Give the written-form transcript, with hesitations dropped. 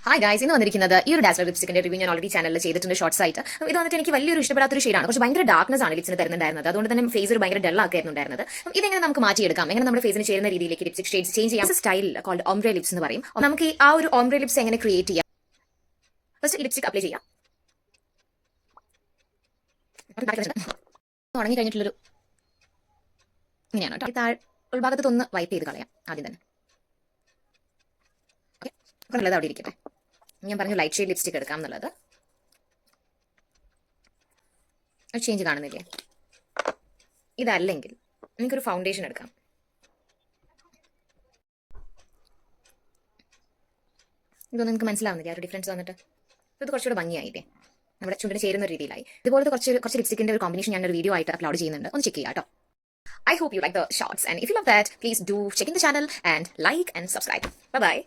Hi guys, ഇന്ന് വന്നിരിക്കുന്നത് ഈ ഒരു ഡാസ്ലർ ലിപ്സ്റ്റിക്കിന്റെ റിവ്യൂ ഞാൻ ഓൾറെഡി ചാനലിൽ ചെയ്തിട്ടുണ്ട് ഷോർട്സ് ആയിട്ട്. ഇത് വന്നിട്ട് എനിക്ക് വലിയൊരു ഇഷ്ടപ്പെടാത്തൊരു ഷെയ്ഡാണ്. കുറച്ച് ഭയങ്കര ഡാർക്ക്നെസ് ആണ് ലിപ്സിന് തരുന്നുണ്ടായിരുന്നത്. അതുകൊണ്ട് തന്നെ ഫേസ് ഒരു ഭയങ്കര ഡൾ ആക്കുന്നുണ്ടായിരുന്നത്. ഇതെങ്ങനെ നമുക്ക് മാറ്റിയെടുക്കാം, എങ്ങനെ നമ്മുടെ ഫേസിന് ചേരുന്ന രീതിയിലേക്ക് ലിപ്സ്റ്റിക് ഷെയ്ഡ്സ് ചേഞ്ച് ചെയ്യാം. സ്റ്റൈൽ കോൾഡ് ഓംബ്രെ ലിപ്സ് എന്ന് പറയും. നമുക്ക് ഈ ആ ഒരു ഓംബ്രെ ലിപ്സ് എങ്ങനെ ക്രിയേറ്റ് ചെയ്യാം. ഫസ്റ്റ് ലിപ്സ്റ്റിക് അപ്ലൈ ചെയ്യാം. തുടങ്ങി കഴിഞ്ഞിട്ടുള്ളൊരു ഇങ്ങനെയാണ് കേട്ടോ. താഴെ ഉൾഭാഗത്ത് ഒന്ന് വൈപ്പ് ചെയ്ത് കളയാം ആദ്യം തന്നെ. ഓക്കെ, അപ്പോൾ നല്ലത് അവിടെ ഇരിക്കട്ടെ. ഞാൻ പറഞ്ഞു ലൈറ്റ് ഷെയ്ഡ് ലിപ്സ്റ്റിക് എടുക്കാം എന്നുള്ളത്. ഒരു ചേഞ്ച് കാണുന്നില്ലേ? ഇതല്ലെങ്കിൽ എനിക്കൊരു ഫൗണ്ടേഷൻ എടുക്കാം. ഇതൊന്നും നിങ്ങൾക്ക് മനസ്സിലാവുന്നില്ല, ഒരു ഡിഫറൻസ് വന്നിട്ട്. ഇത് കുറച്ചുകൂടെ ഭംഗിയായില്ലേ, നമ്മുടെ ചുണ്ടിന് ചേരുന്ന രീതിയിലായി. ഇതുപോലത്തെ കുറച്ച് ലിപ്സ്റ്റിക്കിന്റെ ഒരു കോമ്പിനേഷൻ ഞാൻ ഒരു വീഡിയോ ആയിട്ട് അപ്ലോഡ് ചെയ്യുന്നുണ്ട്, ഒന്ന് ചെക്ക് ചെയ്യാം കേട്ടോ. I hope you like the shorts, and if you love that, please do check in the channel and like and subscribe. Bye bye.